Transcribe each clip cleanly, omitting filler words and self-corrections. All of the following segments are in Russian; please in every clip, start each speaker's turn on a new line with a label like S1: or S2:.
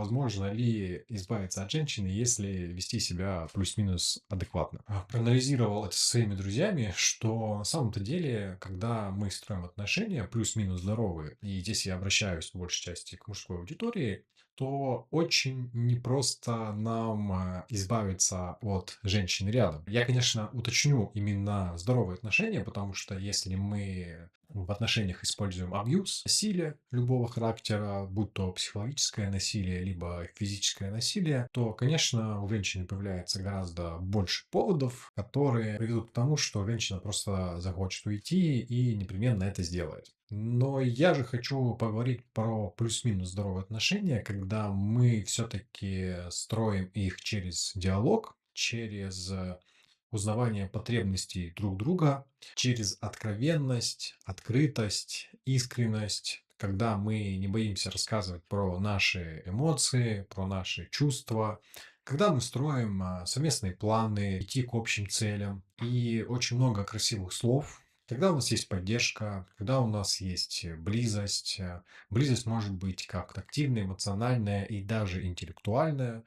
S1: Возможно ли избавиться от женщины, если вести себя плюс-минус адекватно? Проанализировал это со своими друзьями, что на самом-то деле, когда мы строим отношения плюс-минус здоровые, и здесь я обращаюсь в большей части к мужской аудитории, то очень непросто нам избавиться от женщины рядом. Я, конечно, уточню именно здоровые отношения, потому что если мы в отношениях используем абьюз, насилие любого характера, будь то психологическое насилие, либо физическое насилие, то, конечно, у женщины появляется гораздо больше поводов, которые приведут к тому, что женщина просто захочет уйти и непременно это сделает. Но я же хочу поговорить про плюс-минус здоровые отношения, когда мы все-таки строим их через диалог, через узнавание потребностей друг друга, через откровенность, открытость, искренность, когда мы не боимся рассказывать про наши эмоции, про наши чувства, когда мы строим совместные планы, идти к общим целям. И очень много красивых слов, когда у нас есть поддержка, когда у нас есть близость. Близость может быть как тактильная, эмоциональная и даже интеллектуальная.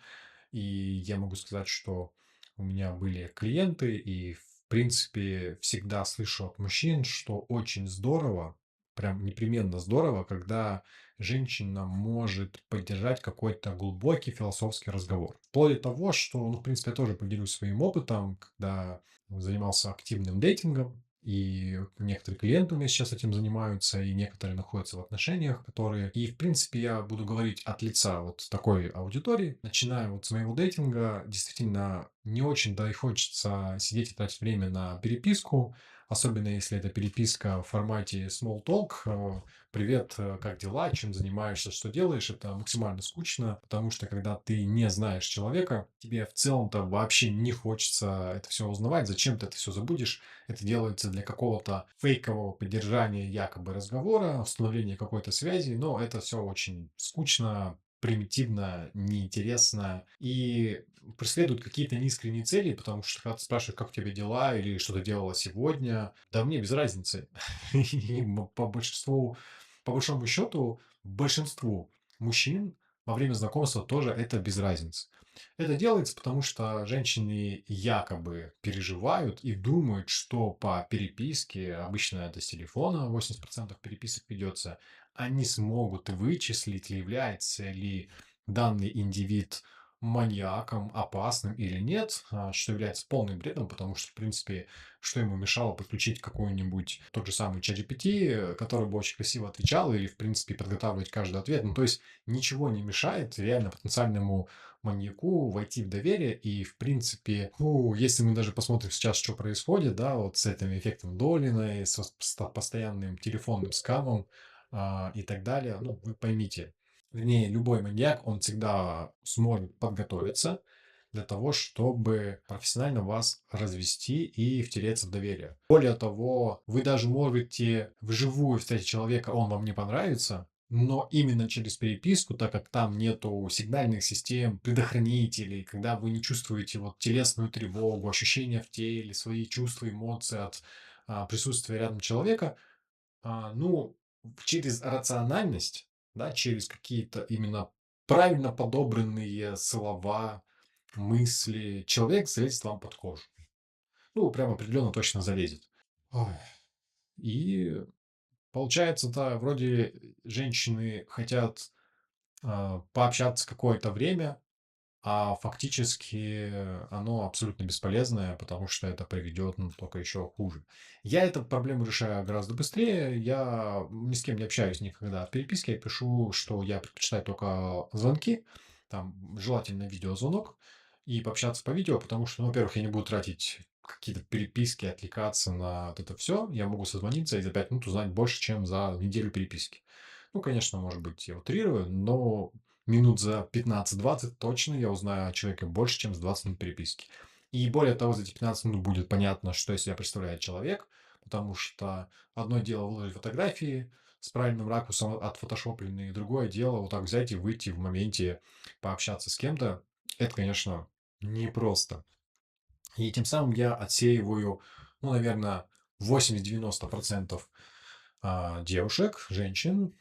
S1: И я могу сказать, что у меня были клиенты, и, в принципе, всегда слышу от мужчин, что очень здорово, прям непременно здорово, когда женщина может поддержать какой-то глубокий философский разговор. Вплоть до того, что, ну, в принципе, я тоже поделюсь своим опытом, когда занимался активным дейтингом, и некоторые клиенты у меня сейчас этим занимаются, и некоторые находятся в отношениях, которые... И, в принципе, я буду говорить от лица вот такой аудитории. Начиная вот с моего дейтинга, действительно, не очень-то и хочется сидеть и тратить время на переписку, особенно если это переписка в формате small talk. Привет, как дела, чем занимаешься, что делаешь? Это максимально скучно, потому что когда ты не знаешь человека, тебе в целом-то вообще не хочется это все узнавать, зачем ты это все забудешь. Это делается для какого-то фейкового поддержания якобы разговора, установления какой-то связи, но это все очень скучно, примитивно, неинтересно и преследуют какие-то неискренние цели, потому что когда ты спрашиваешь, как у тебя дела или что ты делала сегодня, да мне без разницы. И по большому счету, большинству мужчин во время знакомства тоже это без разницы. Это делается, потому что женщины якобы переживают и думают, что по переписке, обычно это с телефона, 80% переписок ведется, они смогут вычислить, является ли данный индивид маньяком, опасным или нет, что является полным бредом, потому что, в принципе, что ему мешало подключить какой-нибудь тот же самый ChatGPT, который бы очень красиво отвечал или, в принципе, подготавливать каждый ответ. Ну, то есть ничего не мешает реально потенциальному маньяку войти в доверие. И, в принципе, ну, если мы даже посмотрим сейчас, что происходит, да, вот с этим эффектом Долина, и с постоянным телефонным скамом и так далее, ну, вы поймите, вернее, любой маньяк, он всегда сможет подготовиться для того, чтобы профессионально вас развести и втереться в доверие. Более того, вы даже можете вживую встретить человека, он вам не понравится, но именно через переписку, так как там нету сигнальных систем, предохранителей, когда вы не чувствуете вот телесную тревогу, ощущения в теле, свои чувства, эмоции от присутствия рядом человека, ну, через рациональность, да, через какие-то именно правильно подобранные слова, мысли, человек залезет вам под кожу. Ну, прям определенно точно залезет. Ой. И получается, да, вроде женщины хотят пообщаться какое-то время, а фактически оно абсолютно бесполезное, потому что это приведет, ну, только еще хуже. Я эту проблему решаю гораздо быстрее. Я ни с кем не общаюсь никогда в переписке. Я пишу, что я предпочитаю только звонки, там желательно видеозвонок, и пообщаться по видео, потому что, ну, во-первых, я не буду тратить какие-то переписки, отвлекаться на вот это все. Я могу созвониться и за 5 минут узнать больше, чем за неделю переписки. Ну, конечно, может быть, я утрирую, но минут за 15-20 точно я узнаю о человеке больше, чем за 20 минут переписки. И более того, за эти 15 минут будет понятно, что из себя представляет человек, потому что одно дело выложить фотографии с правильным ракурсом отфотошопленные, другое дело вот так взять и выйти в моменте пообщаться с кем-то. Это, конечно, непросто. И тем самым я отсеиваю, ну, наверное, 80-90% девушек, женщин,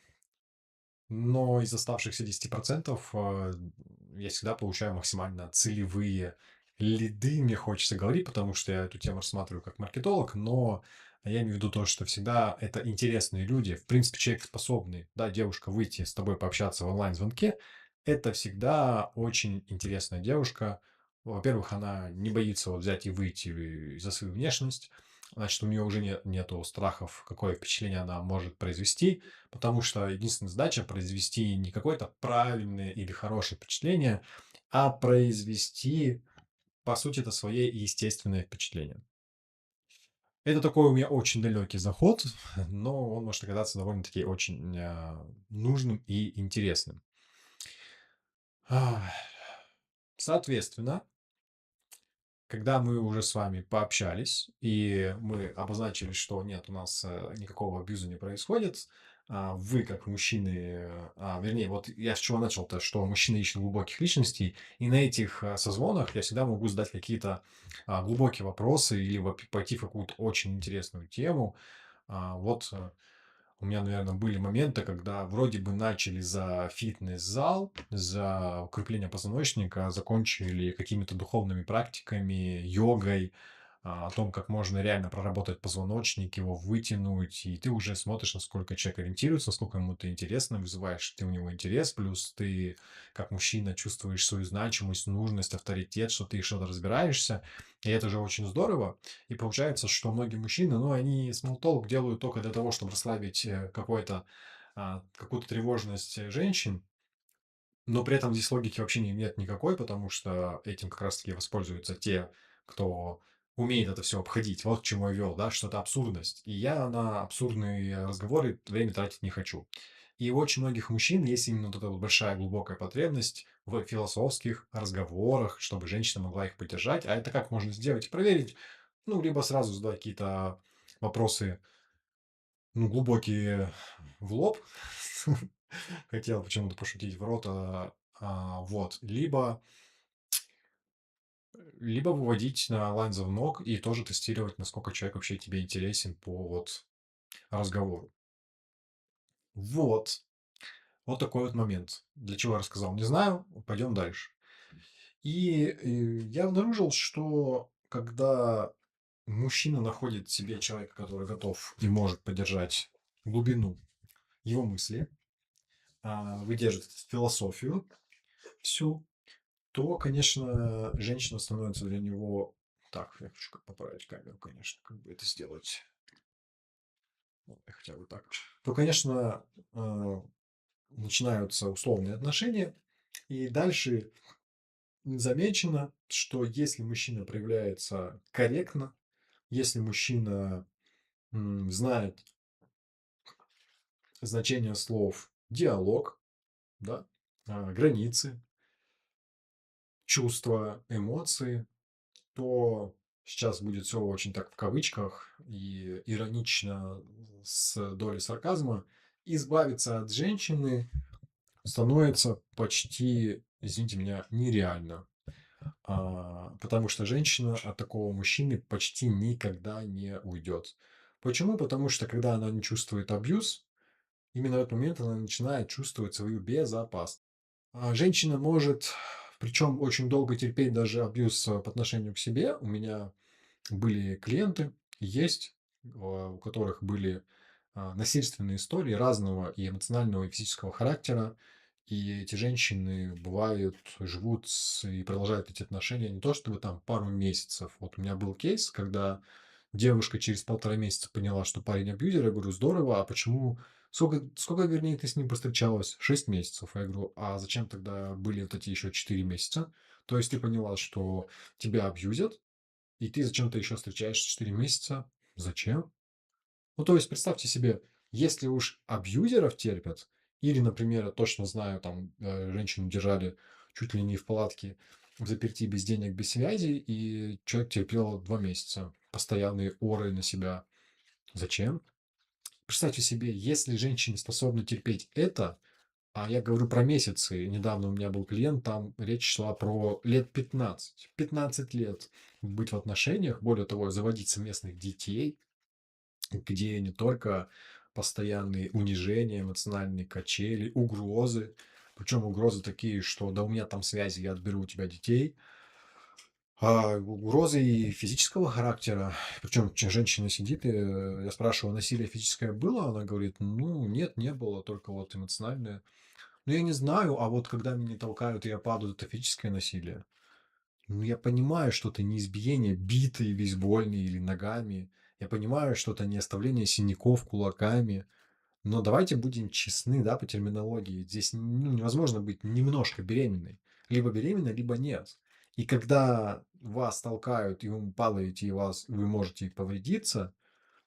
S1: но из оставшихся 10% я всегда получаю максимально целевые лиды, мне хочется говорить, потому что я эту тему рассматриваю как маркетолог, но я имею в виду то, что всегда это интересные люди, в принципе, человек способный, да, девушка, выйти с тобой пообщаться в онлайн-звонке, это всегда очень интересная девушка. Во-первых, она не боится вот взять и выйти за свою внешность, значит, у нее уже нету страхов, какое впечатление она может произвести, потому что единственная задача произвести не какое-то правильное или хорошее впечатление, а произвести, по сути, это свое естественное впечатление. Это такой у меня очень далекий заход, но он может оказаться довольно-таки очень нужным и интересным. Ах, Соответственно, когда мы уже с вами пообщались, и мы обозначили, что нет, у нас никакого абьюза не происходит, вы как мужчины, вернее, вот я с чего начал-то, что мужчины ищут глубоких личностей, и на этих созвонах я всегда могу задать какие-то глубокие вопросы или пойти в какую-то очень интересную тему. У меня, наверное, были моменты, когда вроде бы начали за фитнес-зал, за укрепление позвоночника, закончили какими-то духовными практиками, йогой, о том, как можно реально проработать позвоночник, его вытянуть, и ты уже смотришь, насколько человек ориентируется, насколько ему это интересно, вызываешь ты у него интерес, плюс ты, как мужчина, чувствуешь свою значимость, нужность, авторитет, что ты что-то разбираешься, и это же очень здорово. И получается, что многие мужчины, ну, они small talk делают только для того, чтобы расслабить какую-то тревожность женщин, но при этом здесь логики вообще нет никакой, потому что этим как раз-таки воспользуются те, кто умеет это все обходить. Вот к чему я вел, да, что это абсурдность. И я на абсурдные разговоры время тратить не хочу. И у очень многих мужчин есть именно вот эта вот большая глубокая потребность в философских разговорах, чтобы женщина могла их поддержать. А это как можно сделать и проверить? Ну, либо сразу задать какие-то вопросы, ну, глубокие в лоб. Хотел почему-то пошутить в рот, вот. Либо выводить на онлайн-звонок и тоже тестировать, насколько человек вообще тебе интересен по вот разговору. Вот. Вот такой вот момент. Для чего я рассказал, не знаю. Пойдем дальше. Я обнаружил, что когда мужчина находит в себе человека, который готов и может поддержать глубину его мысли, выдерживает философию всю, то, конечно, женщина становится для него... Так, я хочу поправить камеру, конечно, как бы это сделать. Вот, хотя бы так. То, конечно, начинаются условные отношения, и дальше замечено, что если мужчина проявляется корректно, если мужчина знает значение слов диалог, да, границы, чувства, эмоции, то сейчас будет все очень так в кавычках и иронично с долей сарказма, избавиться от женщины становится почти, извините меня, нереально. Потому что женщина от такого мужчины почти никогда не уйдет. Почему? Потому что когда она не чувствует абьюз, именно в этот момент она начинает чувствовать свою безопасность. Женщина может, причем очень долго терпеть даже абьюз по отношению к себе. У меня были клиенты, есть, у которых были насильственные истории разного и эмоционального, и физического характера. И эти женщины бывают, живут и продолжают эти отношения не то чтобы там пару месяцев. Вот у меня был кейс, когда девушка через 1,5 месяца поняла, что парень абьюзер. Я говорю, здорово, а почему... Сколько, вернее, ты с ним постречалась? 6 месяцев. Я говорю, а зачем тогда были вот эти еще 4 месяца? То есть ты поняла, что тебя абьюзят, и ты зачем-то еще встречаешься 4 месяца? Зачем? Ну, то есть, представьте себе, если уж абьюзеров терпят, или, например, я точно знаю, там, женщину держали чуть ли не в палатке в заперти без денег, без связи, и человек терпел 2 месяца, постоянные оры на себя. Зачем? Представьте себе, если женщины способны терпеть это, а я говорю про месяцы. Недавно у меня был клиент, там речь шла про лет 15. 15 лет быть в отношениях, более того, заводить совместных детей, где не только постоянные унижения, эмоциональные качели, угрозы. Причем угрозы такие, что да у меня там связи, я отберу у тебя детей. Угрозы и физического характера. Причем женщина сидит, и я спрашиваю, насилие физическое было? Она говорит, ну нет, не было, только вот эмоциональное. Ну я не знаю, а вот когда меня толкают и я падаю, это физическое насилие. Ну, я понимаю, что это не избиение битой бейсбольной или ногами. Я понимаю, что это не оставление синяков кулаками. Но давайте будем честны, да, по терминологии. Здесь ну, невозможно быть немножко беременной. Либо беременна, либо нет. И когда вас толкают, и вы падаете, и вы можете повредиться,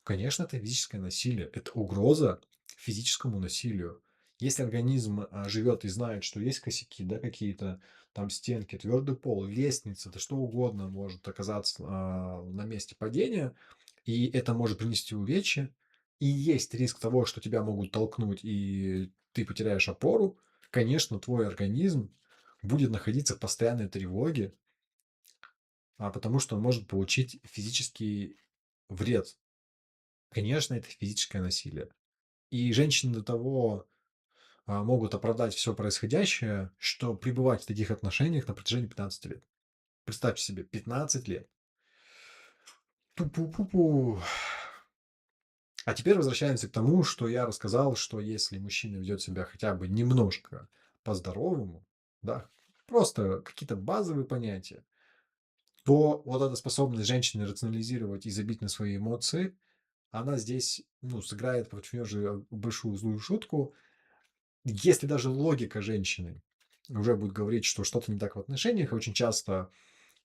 S1: конечно, это физическое насилие. Это угроза физическому насилию. Если организм живет и знает, что есть косяки, да, какие-то там стенки, твердый пол, лестница, да что угодно может оказаться на месте падения, и это может принести увечья, и есть риск того, что тебя могут толкнуть, и ты потеряешь опору, конечно, твой организм будет находиться в постоянной тревоге, потому что он может получить физический вред. Конечно, это физическое насилие. И женщины до того могут оправдать все происходящее, что пребывать в таких отношениях на протяжении 15 лет. Представьте себе, 15 лет. Пу-пу-пу-пу. А теперь возвращаемся к тому, что я рассказал, что если мужчина ведет себя хотя бы немножко по-здоровому, да, просто какие-то базовые понятия, то вот эта способность женщины рационализировать и забить на свои эмоции, она здесь, ну, сыграет против нее же большую злую шутку. Если даже логика женщины уже будет говорить, что что-то не так в отношениях, очень часто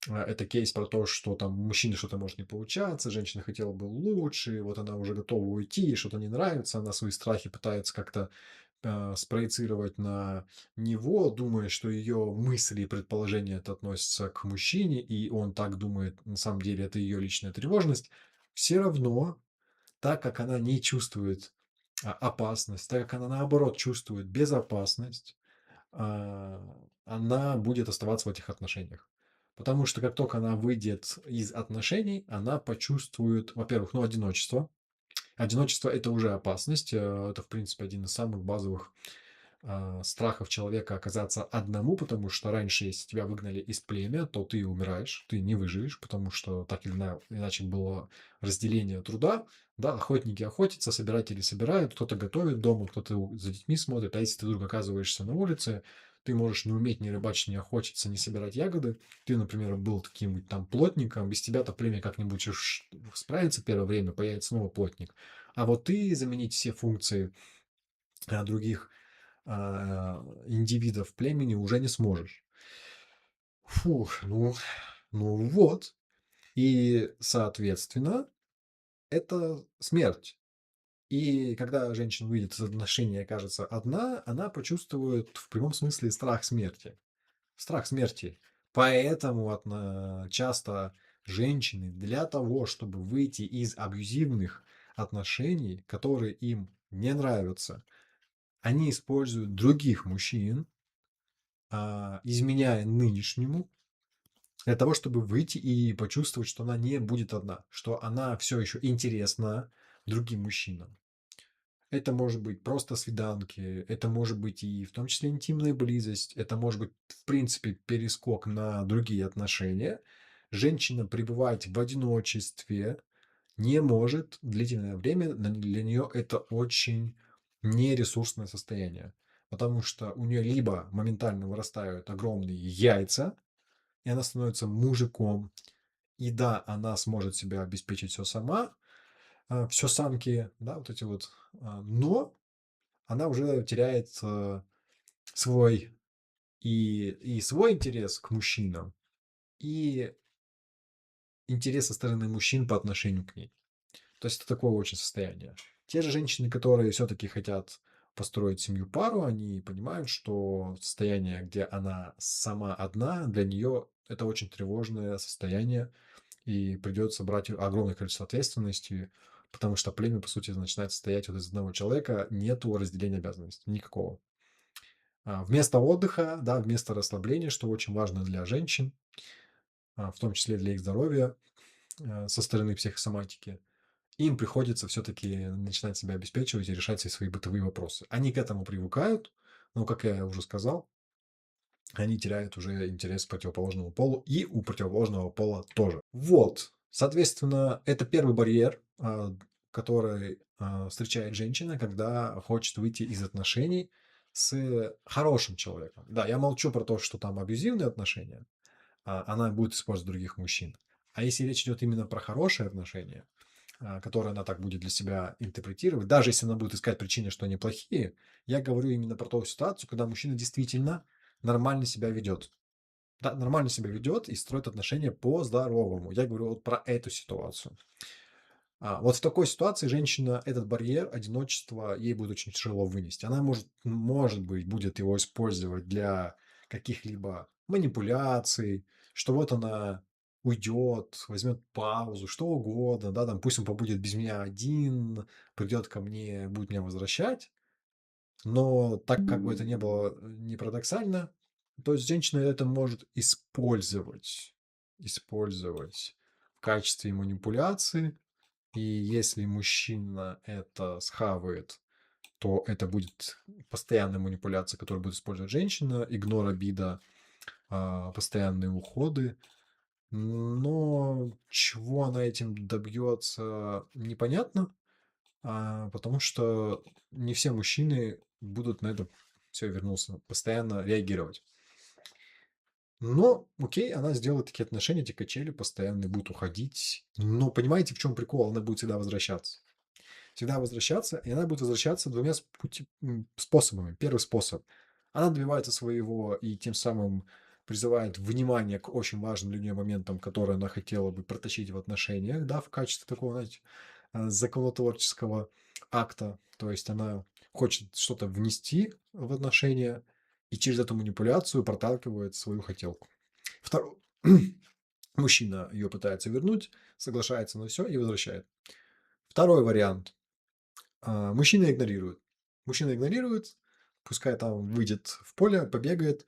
S1: это кейс про то, что там у мужчины что-то может не получаться, женщина хотела бы лучше, вот она уже готова уйти, ей что-то не нравится, она свои страхи пытается как-то спроецировать на него, думая, что ее мысли и предположения это относятся к мужчине, и он так думает, на самом деле это ее личная тревожность, все равно, так как она не чувствует опасность, так как она наоборот чувствует безопасность, а, она будет оставаться в этих отношениях. Потому что как только она выйдет из отношений, она почувствует, во-первых, ну, одиночество. Одиночество – это уже опасность. Это, в принципе, один из самых базовых страхов человека оказаться одному, потому что раньше, если тебя выгнали из племя, то ты умираешь, ты не выживешь, потому что так или иначе было разделение труда. Да, охотники охотятся, собиратели собирают, кто-то готовит дома, кто-то за детьми смотрит. А если ты вдруг оказываешься на улице, ты можешь не уметь ни рыбачить, ни охотиться, ни собирать ягоды. Ты, например, был каким-нибудь там плотником, без тебя-то племя как-нибудь уж справится первое время, появится новый плотник. А вот ты заменить все функции других индивидов племени уже не сможешь. Фух, ну вот. И, соответственно, это смерть. И когда женщина выйдет из отношений и окажется одна, она почувствует в прямом смысле страх смерти. Страх смерти. Поэтому часто женщины для того, чтобы выйти из абьюзивных отношений, которые им не нравятся, они используют других мужчин, изменяя нынешнему, для того, чтобы выйти и почувствовать, что она не будет одна, что она все еще интересна другим мужчинам. Это может быть просто свиданки, это может быть и в том числе интимная близость, это может быть, в принципе, перескок на другие отношения. Женщина пребывать в одиночестве не может длительное время, для нее это очень нересурсное состояние, потому что у нее либо моментально вырастают огромные яйца, и она становится мужиком. И да, она сможет себя обеспечить все сама, все самки, да, вот эти вот, но она уже теряет свой и свой интерес к мужчинам, и интерес со стороны мужчин по отношению к ней. То есть это такое очень состояние. Те же женщины, которые все-таки хотят построить семью пару, они понимают, что состояние, где она сама одна, для нее это очень тревожное состояние, и придется брать огромное количество ответственности, потому что племя, по сути, начинает состоять вот из одного человека, нету разделения обязанностей, никакого. Вместо отдыха, да, вместо расслабления, что очень важно для женщин, в том числе для их здоровья, со стороны психосоматики, им приходится все-таки начинать себя обеспечивать и решать все свои бытовые вопросы. Они к этому привыкают, но, как я уже сказал, они теряют уже интерес к противоположному полу, и у противоположного пола тоже. Вот, соответственно, это первый барьер, который встречает женщина, когда хочет выйти из отношений с хорошим человеком. Да, я молчу про то, что там абьюзивные отношения, она будет использовать других мужчин. А если речь идет именно про хорошие отношения, которые она так будет для себя интерпретировать, даже если она будет искать причины, что они плохие, я говорю именно про ту ситуацию, когда мужчина действительно нормально себя ведет. Да, нормально себя ведет и строит отношения по-здоровому. Я говорю вот про эту ситуацию. Вот в такой ситуации женщина этот барьер одиночества ей будет очень тяжело вынести. Она может быть, будет его использовать для каких-либо манипуляций, что вот она уйдет, возьмет паузу, что угодно, да, там пусть он побудет без меня один, придет ко мне, будет меня возвращать. Но так как бы это не было не парадоксально, то есть женщина это может использовать в качестве манипуляции, и если мужчина это схавает, то это будет постоянная манипуляция, которую будет использовать женщина, игнор, обида, постоянные уходы. Но чего она этим добьется, непонятно, потому что не все мужчины будут на это все вернулся, постоянно реагировать. Но, окей, она сделает такие отношения, эти качели постоянно будут уходить. Но понимаете, в чем прикол? Она будет всегда возвращаться. Всегда возвращаться, и она будет возвращаться двумя способами. Первый способ. Она добивается своего и тем самым призывает внимание к очень важным для нее моментам, которые она хотела бы протащить в отношениях, да, в качестве такого, знаете, законотворческого акта. То есть она хочет что-то внести в отношения и через эту манипуляцию проталкивает свою хотелку. Второй. Мужчина ее пытается вернуть, соглашается на все и возвращает. Второй вариант. Мужчина игнорирует. Мужчина игнорирует, пускай там выйдет в поле, побегает.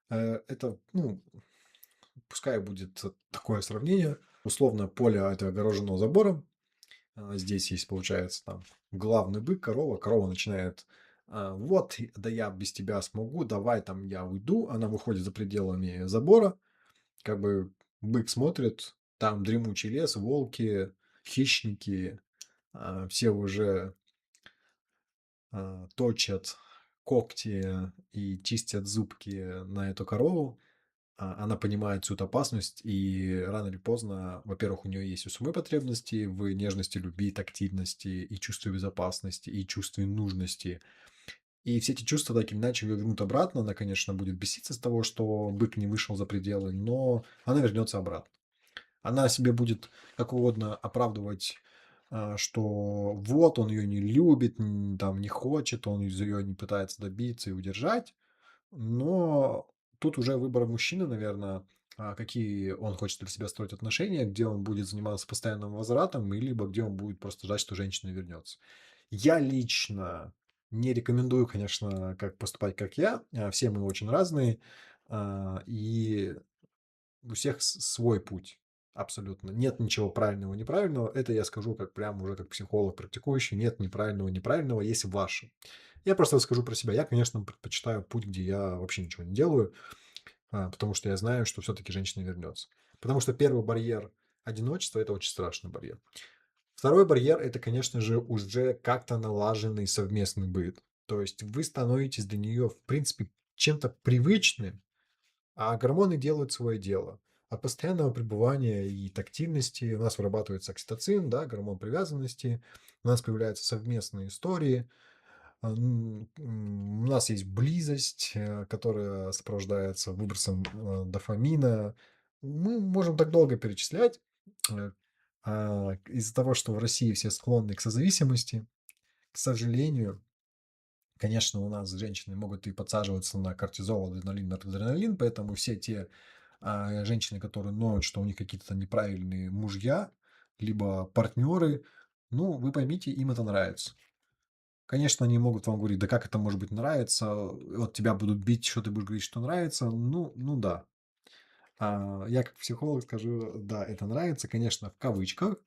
S1: Это, ну, пускай будет такое сравнение. Условно, поле это огорожено забором. Здесь есть, получается, там главный бык, корова. Корова начинает, вот, да я без тебя смогу, давай там я уйду. Она выходит за пределами забора. Как бы бык смотрит, там дремучий лес, волки, хищники, все уже точат когти и чистят зубки на эту корову, она понимает всю эту опасность, и рано или поздно, во-первых, у нее есть у самой потребности в нежности, любви, тактильности и чувстве безопасности, и чувстве нужности. И все эти чувства так или иначе ее вернут обратно. Она, конечно, будет беситься с того, что бык не вышел за пределы, но она вернется обратно. Она себе будет как угодно оправдывать, что вот он ее не любит, там не хочет, он из ее не пытается добиться и удержать. Но тут уже выбор мужчины, наверное, какие он хочет для себя строить отношения, где он будет заниматься постоянным возвратом, и либо где он будет просто ждать, что женщина вернется. Я лично не рекомендую, конечно, как поступать, как я. Все мы очень разные, и у всех свой путь. Абсолютно. Нет ничего правильного, неправильного. Это я скажу как прям уже как психолог практикующий. Нет неправильного, неправильного, есть ваше. Я просто скажу про себя. Я, конечно, предпочитаю путь, где я вообще ничего не делаю, потому что я знаю, что все-таки женщина вернется. Потому что первый барьер одиночества– это очень страшный барьер. Второй барьер– это, конечно же, уже как-то налаженный совместный быт. То есть вы становитесь для нее, в принципе, чем-то привычным, а гормоны делают свое дело. От постоянного пребывания и тактильности у нас вырабатывается окситоцин, да, гормон привязанности, у нас появляются совместные истории, у нас есть близость, которая сопровождается выбросом дофамина. Мы можем так долго перечислять. Э, Из-за того, что в России все склонны к созависимости, к сожалению, конечно, у нас женщины могут и подсаживаться на кортизол, адреналин, норадреналин, поэтому все те женщины, которые ноют, что у них какие-то неправильные мужья, либо партнеры, ну, вы поймите, им это нравится. Конечно, они могут вам говорить, да как это может быть нравится, вот тебя будут бить, что ты будешь говорить, что нравится, ну да. Я как психолог скажу, да, это нравится, конечно, в кавычках,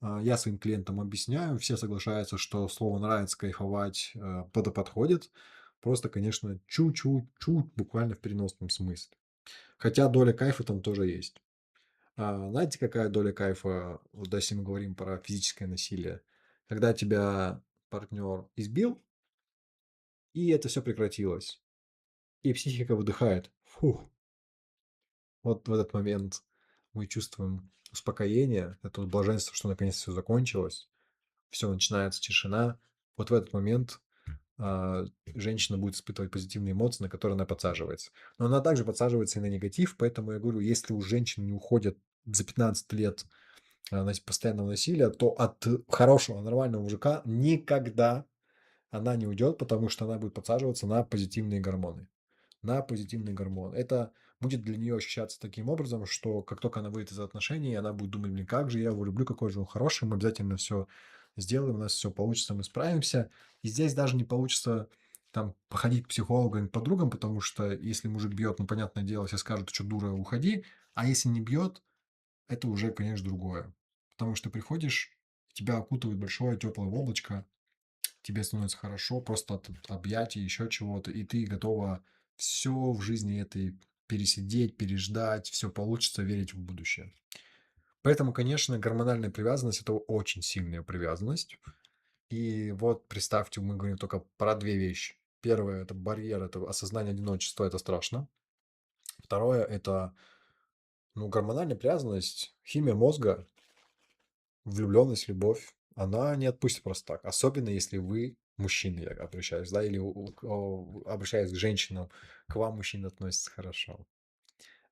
S1: Я своим клиентам объясняю, все соглашаются, что слово "нравится", "кайфовать", подходит. Просто, конечно, чуть-чуть, буквально в переносном смысле. Хотя доля кайфа там тоже есть. Знаете, какая доля кайфа, вот если мы говорим про физическое насилие? Когда тебя партнер избил, и это все прекратилось, и психика выдыхает. Фух, вот в этот момент мы чувствуем успокоение, это вот блаженство, что наконец все закончилось, все начинается тишина. Вот в этот момент а, женщина будет испытывать позитивные эмоции, на которые она подсаживается. Но она также подсаживается и на негатив, поэтому я говорю, если у женщин не уходят за 15 лет постоянного насилия, то от хорошего, нормального мужика никогда она не уйдет, потому что она будет подсаживаться на позитивные гормоны. На позитивный гормон. Это будет для нее ощущаться таким образом, что как только она выйдет из отношений, она будет думать, блин, как же я его люблю, какой же он хороший, мы обязательно все сделаем, у нас все получится, мы справимся. И здесь даже не получится там походить к психологам и подругам, потому что если мужик бьет, ну, понятное дело, все скажут, что дура, уходи, а если не бьет, это уже, конечно, другое. Потому что приходишь, тебя окутывает большое теплое облачко, тебе становится хорошо просто от объятий, еще чего-то, и ты готова все в жизни этой пересидеть, переждать, все получится, верить в будущее. Поэтому, конечно, гормональная привязанность – это очень сильная привязанность. И вот представьте, мы говорим только про две вещи. Первое – это барьер, это осознание одиночества, это страшно. Второе – это ну, гормональная привязанность, химия мозга, влюбленность, любовь, она не отпустит просто так. Особенно если вы мужчина, я обращаюсь, да, или обращаюсь к женщинам, к вам мужчина относится хорошо.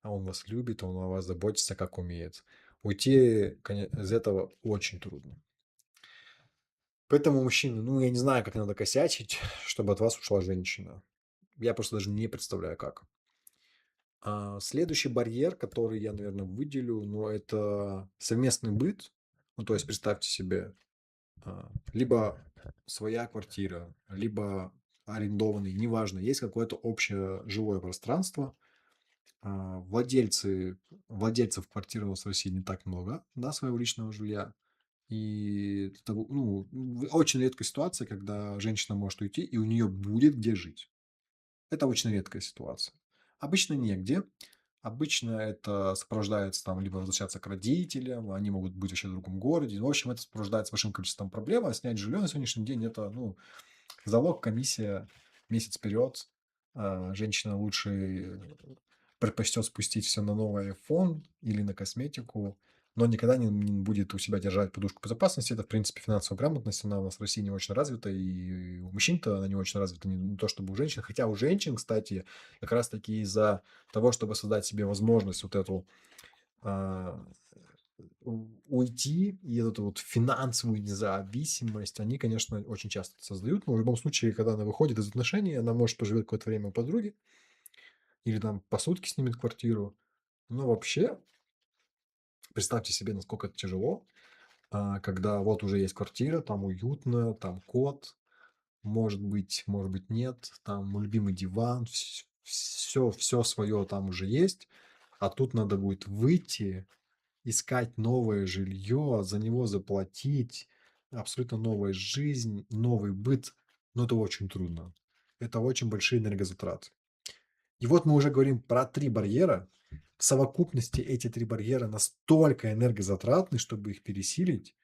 S1: А он вас любит, он о вас заботится, как умеет. Уйти из этого очень трудно. Поэтому, мужчины, ну, я не знаю, как надо косячить, чтобы от вас ушла женщина. Я просто даже не представляю, как. Следующий барьер, который я, наверное, выделю, ну, это совместный быт. Ну, то есть представьте себе, либо своя квартира, либо арендованный, неважно, есть какое-то общее жилое пространство. Владельцев квартир у нас в России не так много, да, своего личного жилья. И ну, очень редкая ситуация, когда женщина может уйти, и у нее будет где жить. Это очень редкая ситуация. Обычно негде. Обычно это сопровождается там либо возвращаться к родителям, они могут быть вообще в другом городе. В общем, это сопровождается большим количеством проблем. А снять жилье на сегодняшний день – это ну, залог, комиссия, месяц вперед. Женщина лучше предпочтет спустить все на новый iPhone или на косметику, но никогда не будет у себя держать подушку безопасности. Это, в принципе, финансовая грамотность, она у нас в России не очень развита, и у мужчин-то она не очень развита, не то чтобы у женщин. Хотя у женщин, кстати, как раз-таки из-за того, чтобы создать себе возможность вот эту а, уйти, и эту вот финансовую независимость, они, конечно, очень часто это создают. Но в любом случае, когда она выходит из отношений, она может поживет какое-то время у подруги, или там по сутки снимет квартиру. Но вообще, представьте себе, насколько это тяжело, когда вот уже есть квартира, там уютно, там кот, может быть нет, там любимый диван, все свое там уже есть, а тут надо будет выйти, искать новое жилье, за него заплатить, абсолютно новая жизнь, новый быт, но это очень трудно. Это очень большие энергозатраты. И вот мы уже говорим про 3 барьера. В совокупности эти 3 барьера настолько энергозатратны, чтобы их пересилить,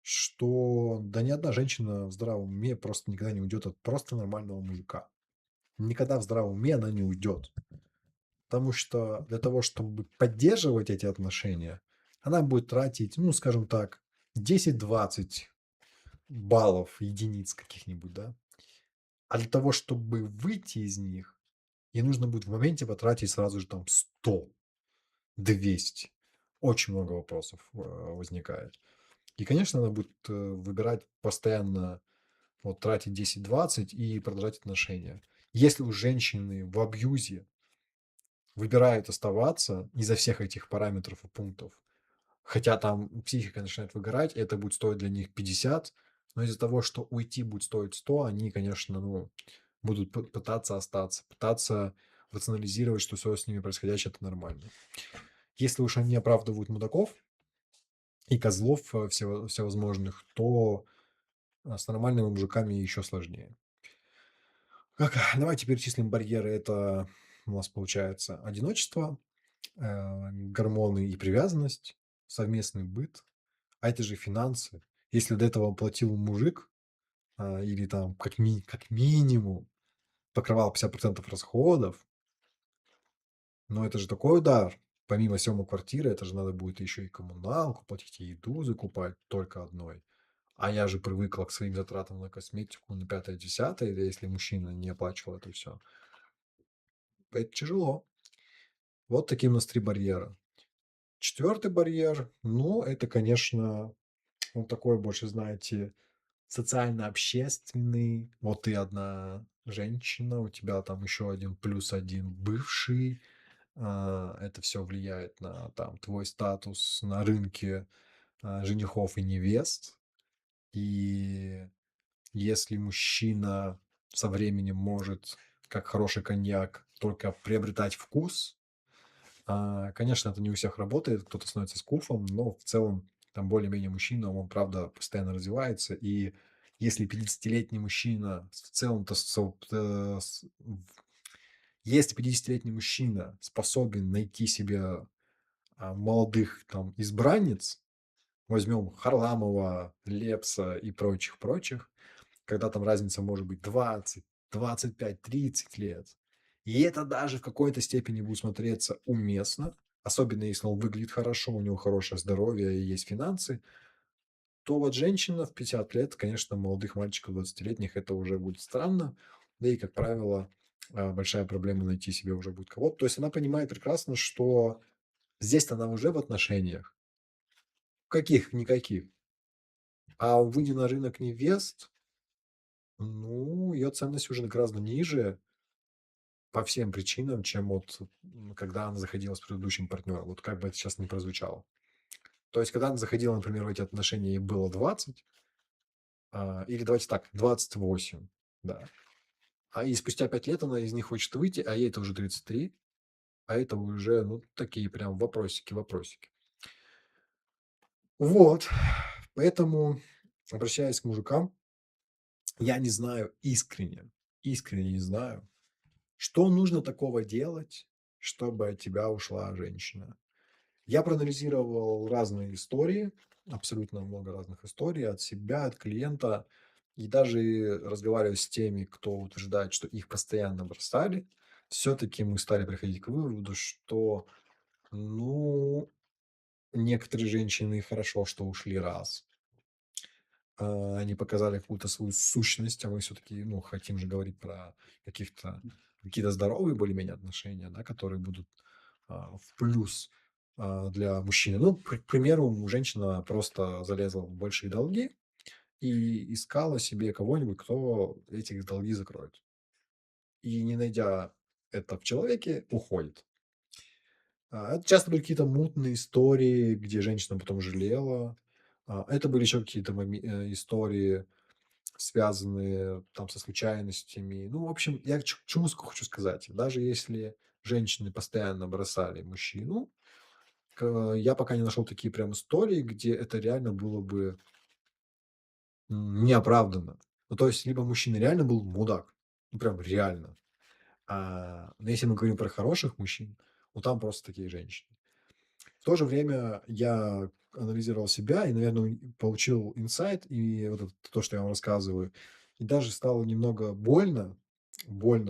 S1: что да ни одна женщина в здравом уме просто никогда не уйдет от просто нормального мужика. Никогда в здравом уме она не уйдет. Потому что для того, чтобы поддерживать эти отношения, она будет тратить, ну, скажем так, 10-20 баллов, единиц каких-нибудь, да. А для того, чтобы выйти из них, ей нужно будет в моменте потратить сразу же там 100, 200. Очень много вопросов возникает. И, конечно, она будет выбирать постоянно, вот, тратить 10-20 и продолжать отношения. Если у женщины в абьюзе выбирают оставаться из-за всех этих параметров и пунктов, хотя там психика начинает выгорать, это будет стоить для них 50, но из-за того, что уйти будет стоить 100, они, конечно, ну, будут пытаться остаться, пытаться рационализировать, что все с ними происходящее это нормально. Если уж они оправдывают мудаков, и козлов всевозможных, то с нормальными мужиками еще сложнее. Как, давайте перечислим барьеры. Это у нас получается одиночество, гормоны и привязанность, совместный быт, а это же финансы. Если до этого платил мужик, или там как минимум покрывал 50% расходов, но это же такой удар. Помимо съема квартиры, это же надо будет еще и коммуналку платить, и еду закупать только одной. А я же привыкла к своим затратам на косметику, на пятое, десятое, если мужчина не оплачивал это все. Это тяжело. Вот такие у нас 3 барьера. Четвертый барьер, ну, это, конечно, он такой больше, знаете, социально-общественный. Вот ты одна женщина, у тебя там еще один плюс один бывший. Это все влияет на там твой статус на рынке женихов и невест. И если мужчина со временем может, как хороший коньяк, только приобретать вкус, конечно, это не у всех работает, кто-то становится скуфом, но в целом там более-менее мужчина, он, правда, постоянно развивается. И если 50-летний мужчина в целом-то если 50-летний мужчина способен найти себе молодых там избранниц, возьмем Харламова, Лепса и прочих-прочих, когда там разница может быть 20, 25, 30 лет. И это даже в какой-то степени будет смотреться уместно, особенно если он выглядит хорошо, у него хорошее здоровье и есть финансы, то вот женщина в 50 лет, конечно, молодых мальчиков 20-летних, это уже будет странно. Да и, как правило, большая проблема найти себе уже будет кого-то. То есть она понимает прекрасно, что здесь-то она уже в отношениях. Каких-никаких. А выйдя на рынок невест, ну, ее ценность уже гораздо ниже по всем причинам, чем вот когда она заходила с предыдущим партнером. Вот как бы это сейчас не прозвучало. То есть, когда она заходила, например, в эти отношения, ей было 20, или давайте так, 28, да. И спустя 5 лет она из них хочет выйти, а ей это уже 33, а это уже, ну, такие прям вопросики. Вот. Поэтому, обращаясь к мужикам, я не знаю искренне не знаю, что нужно такого делать, чтобы от тебя ушла женщина. Я проанализировал разные истории, абсолютно много разных историй от себя, от клиента, и даже разговаривая с теми, кто утверждает, что их постоянно бросали, все-таки мы стали приходить к выводу, что, ну, некоторые женщины хорошо, что ушли раз. Они показали какую-то свою сущность, а мы все-таки, ну, хотим же говорить про какие-то здоровые более-менее отношения, да, которые будут в плюс для мужчины. Ну, к примеру, женщина просто залезла в большие долги и искала себе кого-нибудь, кто эти долги закроет. И не найдя это в человеке, уходит. Это часто были какие-то мутные истории, где женщина потом жалела. Это были еще какие-то истории, связанные там со случайностями. Ну, в общем, я к чему хочу сказать. Даже если женщины постоянно бросали мужчину, я пока не нашел такие прям истории, где это реально было бы неоправданно. Ну, то есть, либо мужчина реально был мудак, ну, прям реально. Но если мы говорим про хороших мужчин, ну, там просто такие женщины. В то же время я анализировал себя и, наверное, получил инсайт, и вот это то, что я вам рассказываю, и даже стало немного больно,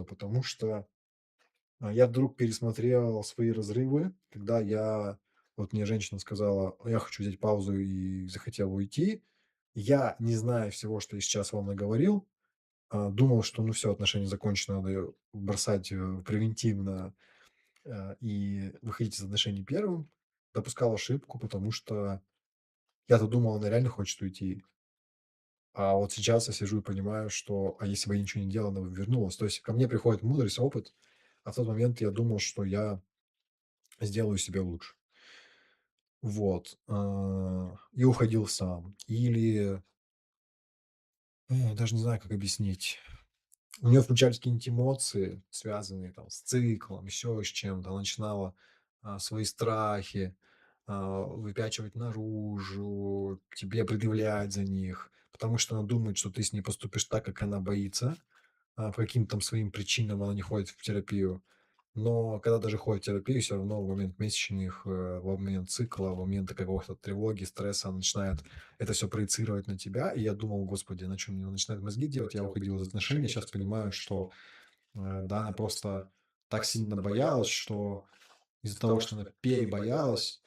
S1: потому что я вдруг пересмотрел свои разрывы, когда вот мне женщина сказала, я хочу взять паузу и захотела уйти. Я, не зная всего, что я сейчас вам наговорил, думал, что ну все, отношения закончены, надо бросать превентивно и выходить из отношений первым. Допускал ошибку, потому что я-то думал, она реально хочет уйти. А вот сейчас я сижу и понимаю, что, если бы я ничего не делал, она бы вернулась. То есть ко мне приходит мудрость, опыт, а в тот момент я думал, что я сделаю себя лучше. Вот. И уходил сам. Или, даже не знаю, как объяснить. У нее включались какие-нибудь эмоции, связанные там с циклом, еще с чем-то. Она начинала свои страхи, выпячивать наружу, тебе предъявлять за них, потому что она думает, что ты с ней поступишь так, как она боится, по каким-то там своим причинам она не ходит в терапию. Но когда даже ходит в терапию, все равно в момент месячных, в момент цикла, в момент какого-то тревоги, стресса она начинает это все проецировать на тебя. И я думал: "Господи, на чё мне начинает мозги делать?" Я уходил из отношений. Сейчас понимаю, что, да, она просто так сильно боялась, что из-за того, что она перебоялась,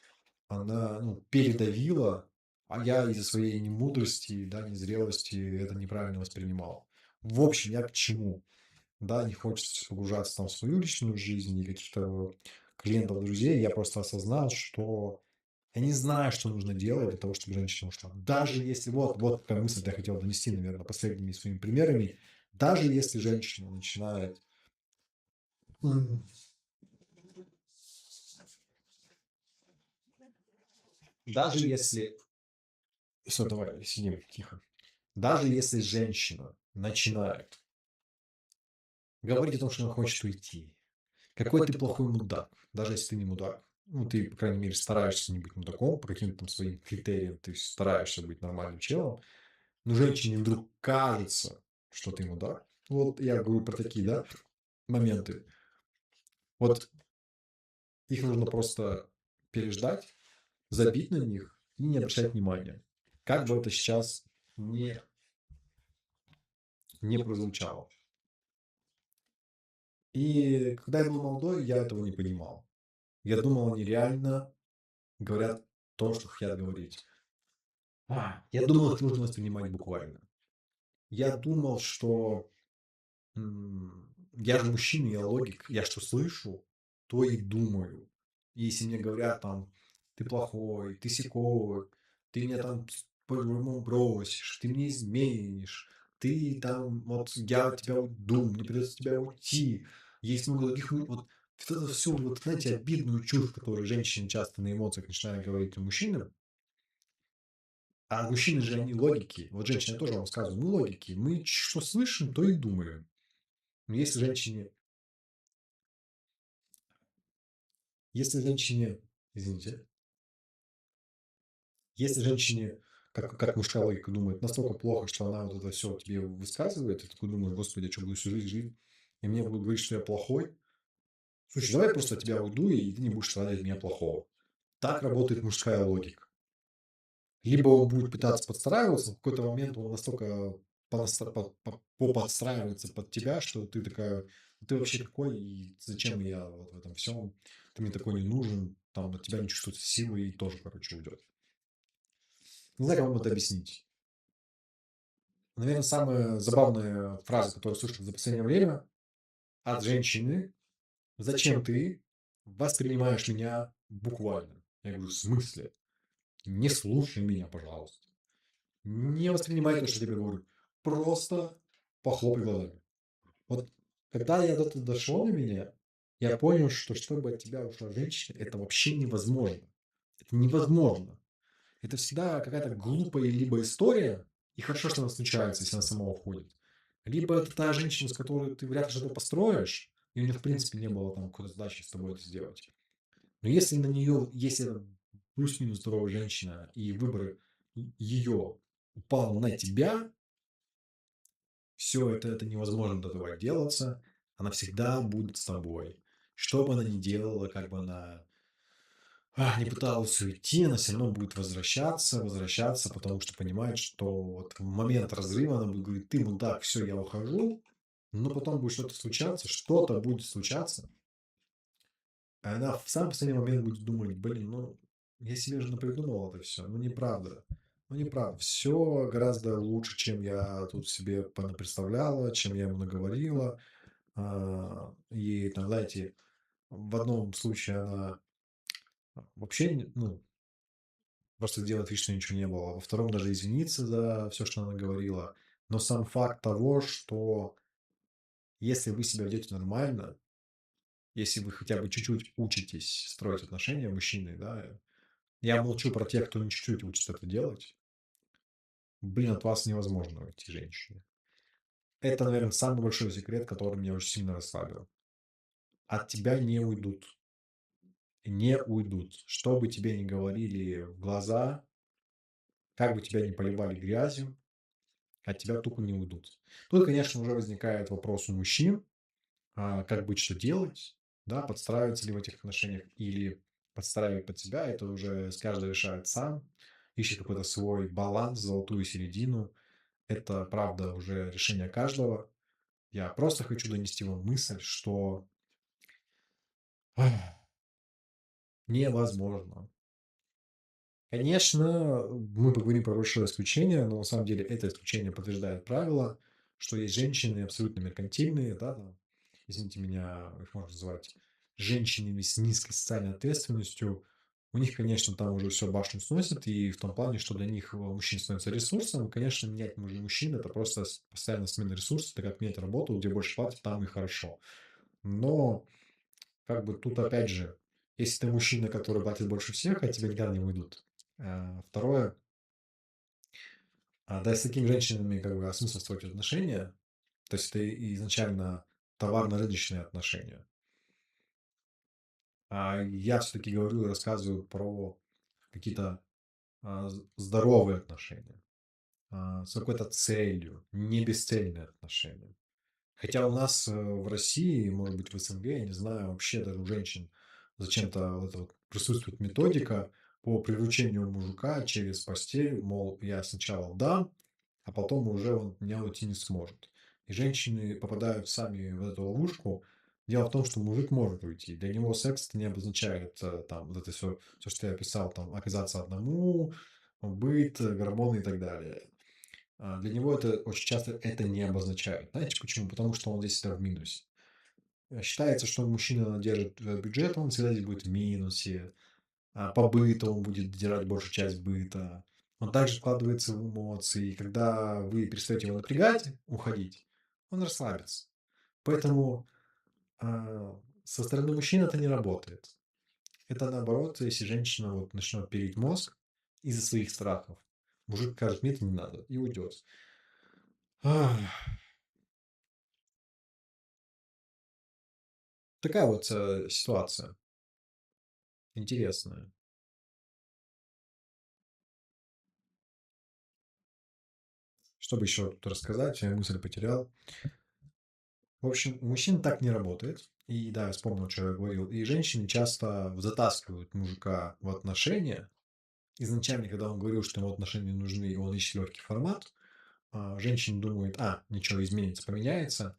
S1: она, ну, передавила, а я из-за своей немудрости, да, незрелости это неправильно воспринимал. В общем, я к чему? Да, не хочется погружаться там в свою личную жизнь и каких-то клиентов, друзей. Я просто осознал, что я не знаю, что нужно делать для того, чтобы женщина ушла. Даже если, вот какая мысль я хотел донести, наверное, последними своими примерами. Даже если женщина начинает, м, даже если, все, давай, сидим, тихо. Даже если женщина начинает говорить о том, что она хочет уйти, какой ты плохой мудак, даже если ты не мудак. Ну, ты, по крайней мере, стараешься не быть мудаком, по каким-то там своим критериям ты стараешься быть нормальным челом, но женщине вдруг кажется, что ты мудак. Вот я говорю про такие, да, моменты. Вот их нужно просто переждать, забить на них и не обращать внимания. Как бы это сейчас не, не прозвучало. И когда я был молодой, я этого не понимал. Я думал, они реально говорят то, что хотят говорить. Я думал, их нужно воспринимать буквально. Я думал, что я же мужчина, я логик, я что слышу, то и думаю. Если мне говорят там, ты плохой, ты сякой, ты меня там по-другому бросишь, ты мне изменишь, ты там, вот я от тебя уйду, мне придется от тебя уйти. Есть много таких, вот это все, вот знаете, обидную чушь, которую женщины часто на эмоциях начинают говорить мужчинам. А мужчины же, они логики. Вот женщины, я тоже вам сказываю, мы логики. Мы что слышим, то и думаем. Но если женщине, извините, если женщине, как мужская логика думает, настолько плохо, что она вот это все тебе высказывает, ты такой думаешь: "Господи, я что, буду всю жизнь жить, и мне будут говорить, что я плохой? Слушай, давай я просто от тебя уйду, и ты не будешь страдать от меня плохого". Так работает мужская логика. Либо он будет пытаться подстраиваться, в какой-то момент он настолько поподстраивается под тебя, что ты такая: ты вообще какой, и зачем я вот в этом всем, ты мне такой не нужен, там от тебя не чувствуется силы, и тоже, короче, уйдет. Не знаю, как вам это объяснить. Наверное, самая забавная фраза, которую слышал за последнее время от женщины: "Зачем ты воспринимаешь меня буквально?" Я говорю: "В смысле? Не слушай меня, пожалуйста. Не воспринимай то, что я тебе говорю. Просто похлопай глазами". Вот когда я до этого дошло до меня, я понял, что чтобы от тебя ушла женщина, это вообще невозможно. Это невозможно. Это всегда какая-то глупая либо история, и хорошо, что она случается, если она сама уходит. Либо это та женщина, с которой ты вряд ли что-то построишь, и у нее, в принципе, не было там какой-то задачи с тобой это сделать. Но если на нее, если это плюс-минус здоровая женщина, и выбор ее упал на тебя, все это невозможно от этого отделаться. Она всегда будет с тобой. Что бы она ни делала, как бы она не пыталась уйти, она все равно будет возвращаться, возвращаться, потому что понимает, что вот в момент разрыва она будет говорить: "Ты мудак, все, я ухожу". Но потом будет что-то будет случаться, и она в самый последний момент будет думать: "Блин, ну, я себе же напридумывал это все, ну, неправда. Ну, неправда. Все гораздо лучше, чем я тут себе понапредставляла, чем я ему наговорила". И там, знаете, в одном случае она вообще, ну, просто делает вид, что ничего не было. А во втором даже извиниться за все, что она говорила. Но сам факт того, что если вы себя ведете нормально, если вы хотя бы чуть-чуть учитесь строить отношения мужчины, да, я молчу про тех, кто не чуть-чуть учится это делать, блин, от вас невозможно уйти женщине. Это, наверное, самый большой секрет, который меня очень сильно расслабил. От тебя не уйдут. И не уйдут. Что бы тебе ни говорили в глаза, как бы тебя ни поливали грязью, от тебя тупо не уйдут. Тут, конечно, уже возникает вопрос у мужчин, как быть, что делать, да, подстраиваться ли в этих отношениях или подстраивать под себя, это уже с каждый решает сам, ищет какой-то свой баланс, золотую середину. Это, правда, уже решение каждого. Я просто хочу донести вам мысль, что ах, невозможно. Конечно, мы поговорим про большое исключение, но на самом деле это исключение подтверждает правило, что есть женщины абсолютно меркантильные, да, там, извините меня, их можно называть женщинами с низкой социальной ответственностью. У них, конечно, там уже все башню сносит, и в том плане, что для них мужчина становится ресурсом. И, конечно, менять мужчин — это просто постоянно смена ресурса, это как менять работу, где больше платят, там и хорошо. Но, как бы тут опять же, если ты мужчина, который платит больше всех, от тебя никогда не уйдут. Второе, да, с такими женщинами, как бы, смысл строить отношения, то есть это изначально товарно-рыночные отношения. Я все-таки говорю и рассказываю про какие-то здоровые отношения, с какой-то целью, не бесцельные отношения. Хотя у нас в России, может быть, в СНГ, я не знаю, вообще даже у женщин зачем-то вот это вот присутствует методика по приручению мужика через постель, мол, я сначала дам, а потом уже он меня уйти не сможет. И женщины попадают сами в эту ловушку. Дело в том, что мужик может уйти. Для него секс это не обозначает там вот это все, что я описал, там оказаться одному, быт, гормоны и так далее. Для него это очень часто это не обозначает. Знаете почему? Потому что он здесь всегда в минусе. Считается, что мужчина держит бюджет, он всегда здесь будет в минусе. По быту он будет держать большую часть быта. Он также вкладывается в эмоции. И когда вы перестаете его напрягать, уходить, он расслабится. Поэтому со стороны мужчин это не работает. Это наоборот, если женщина вот начнет переть мозг из-за своих страхов, мужик скажет, мне это не надо, и уйдет. Ах, такая вот ситуация интересная. Чтобы еще тут рассказать, я мысль потерял. В общем, у мужчин так не работает. И да, я вспомнил, что я говорил. И женщины часто затаскивают мужика в отношения. Изначально, когда он говорил, что ему отношения нужны, и он ищет легкий формат, женщина думает, ничего изменится, поменяется.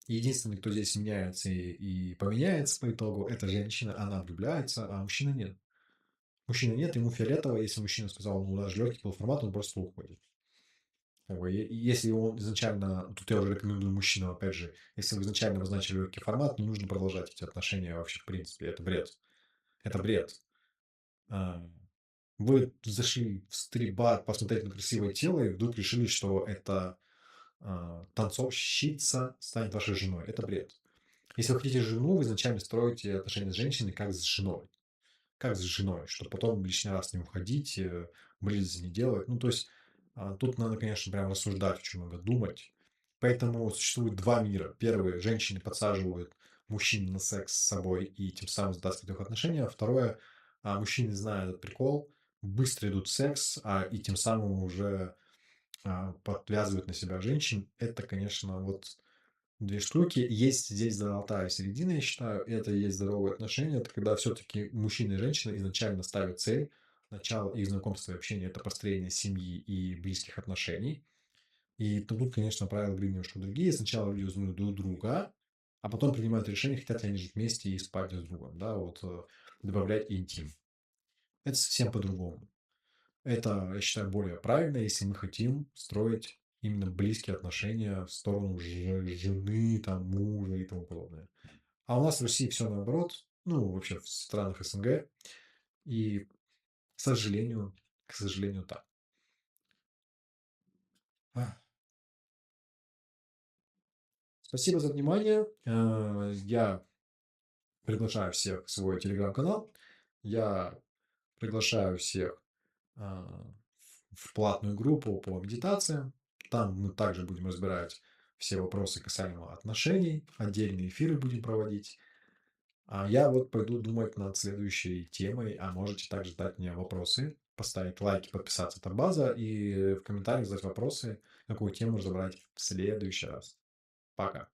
S1: И единственный, кто здесь меняется и поменяется по итогу, это женщина. Она влюбляется, а мужчина нет. Мужчины нет, ему фиолетово. Если мужчина сказал, ну, даже легкий был формат, он просто уходит. Как бы, если он изначально, тут я уже рекомендую мужчинам, опять же, если вы изначально обозначили легкий формат, не нужно продолжать эти отношения вообще, в принципе, это бред. Это бред. А, Вы зашли в стрип-бар посмотреть на красивое тело и вдруг решили, что это танцовщица станет вашей женой. Это бред. Если вы хотите жену, вы изначально строите отношения с женщиной как с женой. Как с женой, чтобы потом лишний раз не уходить, близости не делать. Ну, то есть, тут надо, конечно, прям рассуждать, очень много думать. Поэтому существует два мира. Первый, женщины подсаживают мужчин на секс с собой и тем самым затаскивают их в отношения. Второе, мужчины, зная этот прикол, быстро идут в секс, и тем самым уже подвязывают на себя женщин. Это, конечно, вот две штуки. Есть здесь золотая середина, я считаю. Это и есть здоровые отношения. Это когда все-таки мужчина и женщина изначально ставят цель. Начало их знакомства и общения — это построение семьи и близких отношений. И тут, конечно, правила игры немножко другие. Сначала люди узнают друг друга, а потом принимают решение, хотят ли они жить вместе и спать друг с другом. Да, вот добавлять интим. Это совсем по-другому. Это, я считаю, более правильно, если мы хотим строить именно близкие отношения в сторону жены, там, мужа и тому подобное. А у нас в России все наоборот, ну, вообще в странах СНГ. И, к сожалению, так. А, Спасибо за внимание. Я приглашаю всех в свой телеграм-канал. Я приглашаю всех а, в платную группу по медитациям. Там мы также будем разбирать все вопросы касаемо отношений. Отдельные эфиры будем проводить. А я вот пойду думать над следующей темой, а можете также дать мне вопросы, поставить лайки, подписаться, это база, и в комментариях задать вопросы, какую тему разобрать в следующий раз. Пока.